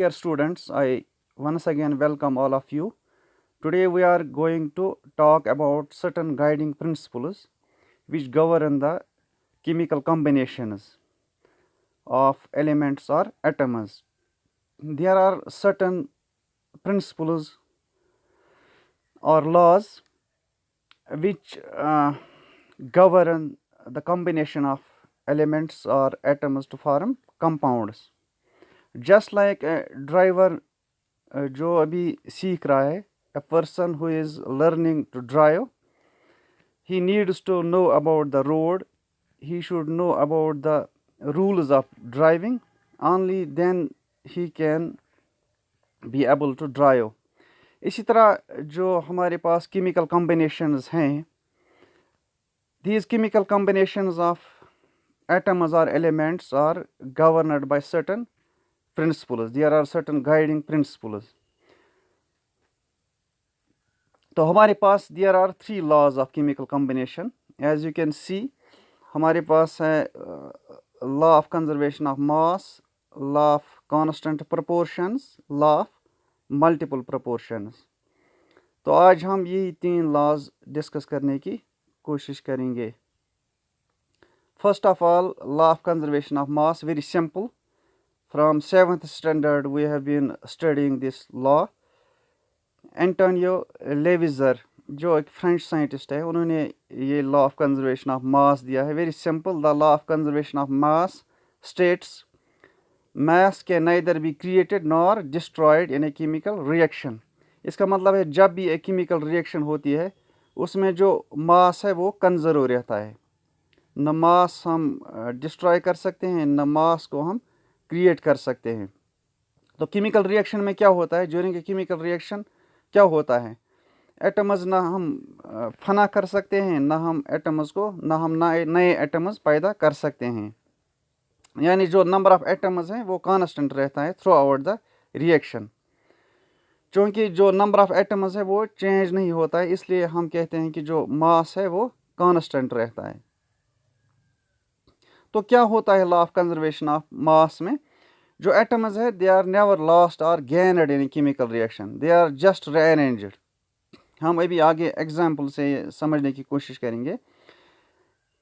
Dear students, I once again welcome all of you. Today we are going to talk about certain guiding principles which govern the chemical combinations of elements or atoms. There are certain principles or laws which govern the combination of elements or atoms to form compounds. Just like a driver जो अभी सीख रहा है, a person who is learning to drive, he needs to know about the road, he should know about the rules of driving, only then he can be able to drive. इसी तरह जो हमारे पास chemical combinations हैं, these chemical combinations of atoms or elements are governed by certain principles. There are certain guiding principles. तो हमारे पास there are 3 laws of chemical combination. As you can see हमारे पास है law of conservation of mass, law of constant proportions, law of multiple proportions. तो आज हम यही 3 लॉज डिस्कस करने की कोशिश करेंगे. First of all, law of conservation of mass, very simple. From 7th standard we have been studying this law. Antonio Lavoisier जो एक फ्रेंच साइंटिस्ट है, उन्होंने ये law of conservation of mass दिया है. Very simple. The law of conservation of mass states mass can neither be created nor destroyed in a chemical reaction. इसका मतलब है जब भी एक केमिकल रिएक्शन होती है उसमें जो मास है वो कंजर्व रहता है. न मास हम डिस्ट्रॉय कर सकते हैं, न मास को हम क्रिएट कर सकते हैं. तो केमिकल रिएक्शन में क्या होता है? ड्यूरिंग ए केमिकल रिएक्शन क्या होता है? एटम्स ना हम फना कर सकते हैं, ना हम एटम्स को ना हम नए एटम्स पैदा कर सकते हैं. यानी जो नंबर ऑफ एटम्स हैं वो कांस्टेंट रहता है थ्रू आउट द रिएक्शन. चूँकि जो नंबर ऑफ एटम्स है वो चेंज नहीं होता है, इसलिए हम कहते हैं कि जो मास है वो कांस्टेंट रहता है. तो क्या होता है law of conservation of mass में? जो एटम्स है दे आर नेवर लॉस्ट और gained in chemical reaction, they are just rearranged. हम अभी आगे एग्जाम्पल से समझने की कोशिश करेंगे.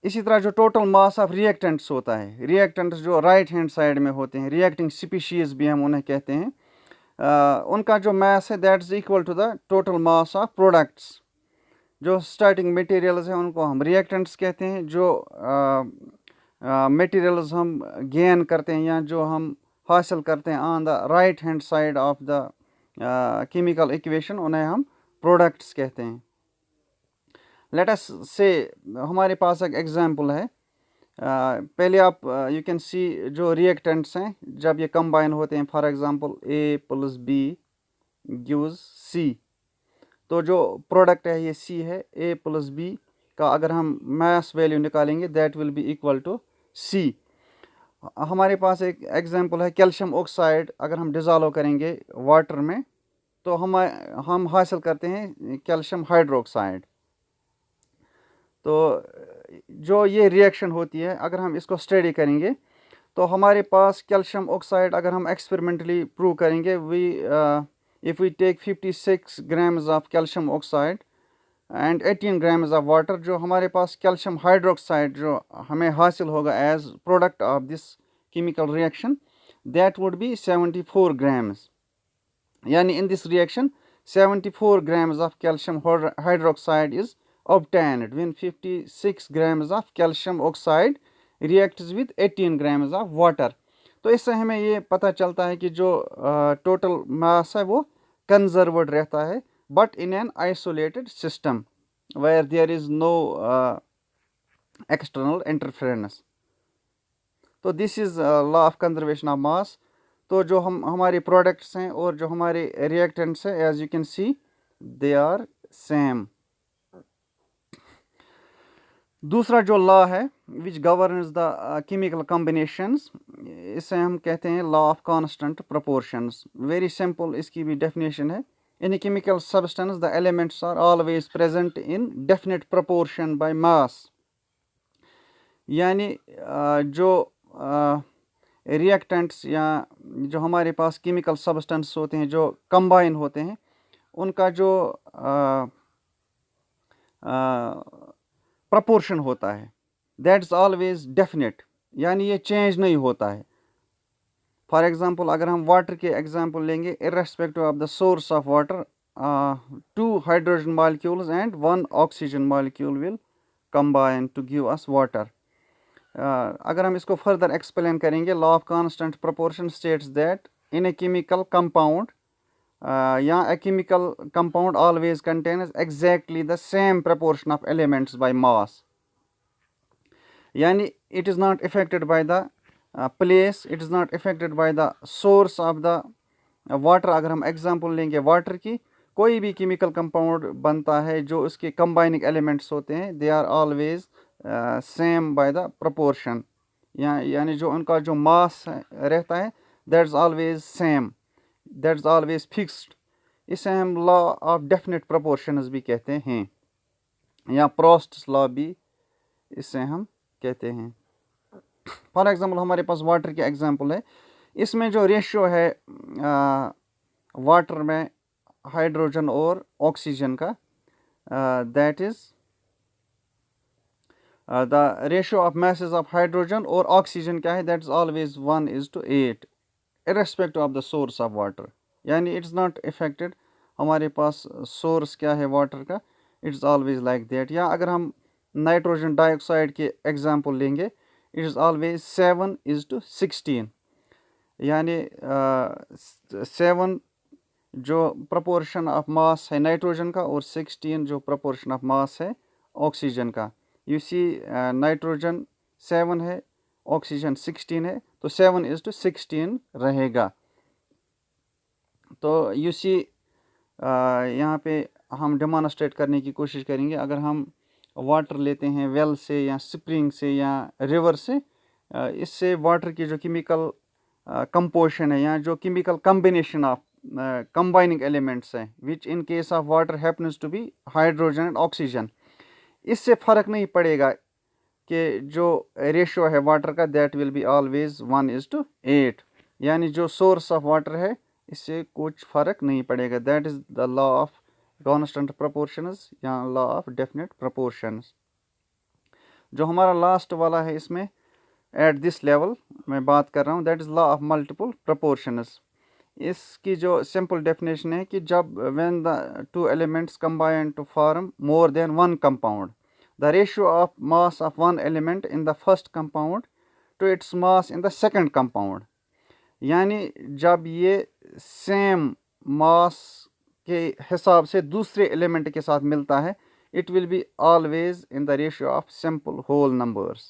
इसी तरह जो टोटल मास ऑफ रिएक्टेंट्स होता है, रिएक्टेंट्स जो राइट हैंड साइड में होते हैं, रिएक्टिंग स्पीशीज भी हम उन्हें कहते हैं, उनका जो मास है that is equal to the total mass of products. जो स्टार्टिंग मटेरियल्स हैं उनको हम रिएक्टेंट्स कहते हैं. जो मटेरियल्स हम गेन करते हैं या जो हम हासिल करते हैं on the right hand side of the chemical equation, उन्हें हम प्रोडक्ट्स कहते हैं. लेट अस से हमारे पास एक एग्जांपल है. पहले आप यू कैन सी जो रिएक्टेंट्स हैं जब ये कंबाइन होते हैं, for example A + B gives C. तो जो प्रोडक्ट है ये C है. A + B का अगर हम मास वैल्यू निकालेंगे that will be equal to C. हमारे पास एक एग्जांपल है कैल्शियम ऑक्साइड. अगर हम डिज़ोल्व करेंगे वाटर में तो हम हासिल करते हैं कैल्शियम हाइड्रोक्साइड. तो जो ये रिएक्शन होती है अगर हम इसको स्टडी करेंगे तो हमारे पास कैल्शियम ऑक्साइड अगर हम एक्सपेरिमेंटली प्रूव करेंगे, if we take 56 grams of calcium oxide and 18 grams of water, जो हमारे पास कैल्शियम हाइड्रोक्साइड जो हमें हासिल होगा as product of this chemical reaction, that would be 74 grams. यानी in this reaction 74 grams of calcium hydroxide is obtained when 56 grams of calcium oxide reacts with 18 grams of water. तो इससे हमें ये पता चलता है कि जो टोटल मास है वो कंजर्व्ड रहता है, but in an isolated system where there is no external interference. तो this is law of conservation of mass. तो जो हमारे प्रोडक्ट्स हैं और जो हमारे रिएक्टेंट्स हैं, as you can see they are same. दूसरा जो लॉ है which governs the chemical combinations, इसे हम कहते हैं law of constant proportions. Very simple, इसकी भी डेफिनेशन है. In a chemical substance the elements are always present in definite proportion by mass. यानी जो रिएक्टेंट्स या जो हमारे पास केमिकल सब्सटेंस होते हैं जो कंबाइन होते हैं, उनका जो प्रपोर्शन होता है दैट इज़ ऑलवेज डेफिनेट, यानी ये चेंज नहीं होता है। फॉर एग्जांपल अगर हम वाटर के एग्जांपल लेंगे, irrespective of the source of water, 2 hydrogen molecules and 1 oxygen molecule will combine to give us water. अगर हम इसको फर्दर एक्सप्लेन करेंगे, law of constant proportion states that in a chemical compound या a chemical compound always contains exactly the same proportion of elements by mass, yani it is not affected by the place, it is not affected by the source of the water। अगर हम example लेंगे water की, कोई भी chemical compound बनता है जो उसके कंबाइनिंग एलिमेंट्स होते हैं, they are always same by the proportion, यानी जो उनका जो मास रहता है that is always same, that is always fixed. इसे हम लॉ ऑफ डेफिनेट प्रोपोर्शंस भी कहते हैं, या प्रोस्ट्स लॉ भी इसे हम कहते हैं। फॉर एग्जांपल हमारे पास वाटर के एग्जांपल है, इसमें जो रेशियो है वाटर में हाइड्रोजन और ऑक्सीजन का, that is the ratio of message of hydrogen और ऑक्सीजन क्या है, that is always 1:8 irrespective of the source of water, यानी इट्स नॉट इफेक्टेड। हमारे पास सोर्स क्या है वाटर का, इट्स ऑलवेज लाइक दैट। या अगर हम नाइट्रोजन डाइऑक्साइड के एग्जांपल लेंगे, इट इज़ ऑलवेज 7:16, यानी 7 जो प्रपोर्शन ऑफ मास है नाइट्रोजन का और 16 जो प्रपोर्शन ऑफ मास है ऑक्सीजन का। यू सी नाइट्रोजन 7 है, ऑक्सीजन 16 है, तो 7:16 रहेगा। तो यू सी यहाँ पे हम डेमोन्स्ट्रेट करने की कोशिश करेंगे। अगर हम वाटर लेते हैं वेल से या स्प्रिंग से या रिवर से, इससे वाटर की जो केमिकल कंपोजिशन है या जो chemical combination of combining elements हैं, which in case of water happens to be hydrogen and oxygen, इससे फ़र्क नहीं पड़ेगा कि जो रेशियो है वाटर का दैट विल बी ऑलवेज 1:8, यानी जो सोर्स ऑफ वाटर है इससे कुछ फ़र्क नहीं पड़ेगा। That is the law of constant proportions या लॉ ऑफ डेफिनेट प्रोपोर्शंस। जो हमारा लास्ट वाला है इसमें एट दिस लेवल मैं बात कर रहा हूँ, that is law of multiple proportions. इसकी जो सिंपल डेफिनेशन है कि जब when the 2 elements combine to form more than 1 compound, the ratio of mass of one element in the first compound to its mass in the second compound, यानी जब ये same mass के हिसाब से दूसरे एलिमेंट के साथ मिलता है, it will be always in the ratio of simple whole numbers,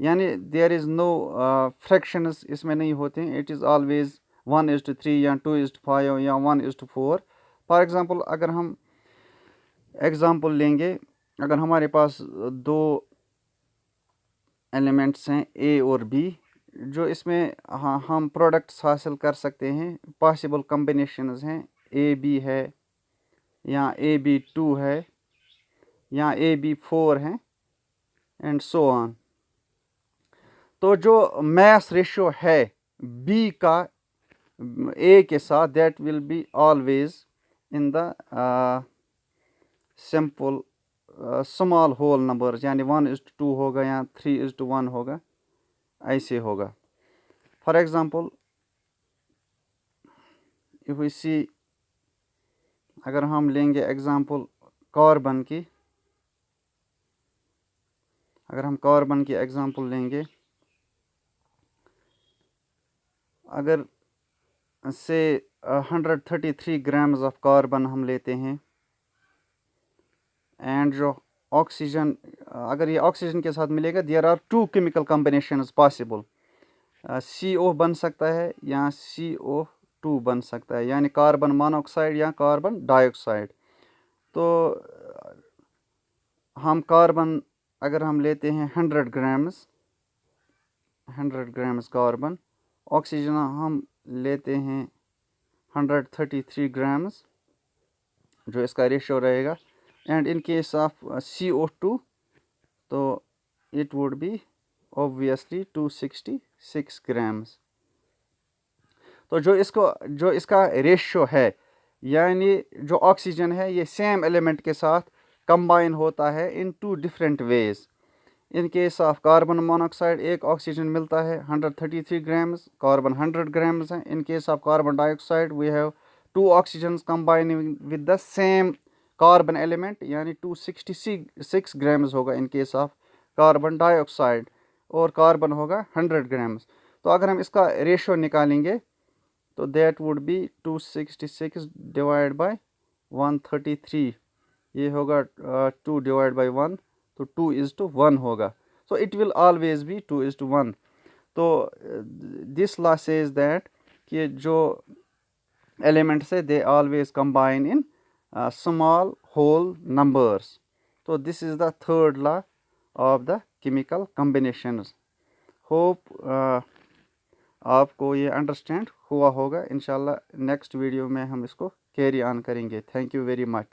यानी देयर इज़ नो फ्रैक्शंस इसमें नहीं होते हैं। इट इज़ ऑलवेज 1:3 या 2:5 या 1:4। फॉर एग्ज़ाम्पल अगर हम एग्ज़ाम्पल लेंगे, अगर हमारे पास 2 एलिमेंट्स हैं ए और बी, जो इसमें हम प्रोडक्ट्स हासिल कर सकते हैं, पॉसिबल कम्बिनेशंस हैं, ए बी है या AB2 है या AB4 है एंड सो ऑन। तो जो मास रेशियो है बी का ए के साथ, that will be always in the simple small whole numbers, यानी 1:2 होगा या 3:1 होगा, ऐसे होगा। For example if we see, अगर हम लेंगे एग्ज़ाम्पल कार्बन की, अगर हम कार्बन की एग्ज़ाम्पल लेंगे, अगर से 133 ग्राम्स ऑफ कार्बन हम लेते हैं एंड जो ऑक्सीजन, अगर ये ऑक्सीजन के साथ मिलेगा, there are 2 chemical combinations possible, CO बन सकता है या CO2 बन सकता है, यानी कार्बन मोनोऑक्साइड या कार्बन डाइऑक्साइड। तो हम कार्बन अगर हम लेते हैं 100 ग्राम्स कार्बन, ऑक्सीजन हम लेते हैं 133 ग्राम्स, जो इसका रेशियो रहेगा। And in case of CO2 तो it would be obviously 266 grams. तो जो इसका रेशियो है, यानी जो ऑक्सीजन है ये सेम एलिमेंट के साथ कंबाइन होता है in 2 different ways. In case of carbon monoxide एक ऑक्सीजन मिलता है 133 ग्राम्स, कार्बन 100 ग्राम्स है। In case of carbon dioxide we have 2 oxygens combining with the same carbon element, यानी 266 ग्राम्स होगा in case of carbon dioxide, और carbon होगा 100 grams. तो अगर हम इसका रेशियो निकालेंगे तो that would B 266 divide by 133, ये होगा 2 डिवाइड बाई 1, तो 2:1 होगा। So it will always be 2:1। तो दिस लॉ सेज दैट कि जो एलिमेंट्स है they always combine in small whole numbers. तो this is the third law of the chemical combinations. Hope आपको ये अंडरस्टैंड हुआ होगा। इंशाल्लाह नेक्स्ट वीडियो में हम इसको कैरी ऑन करेंगे। Thank you very much.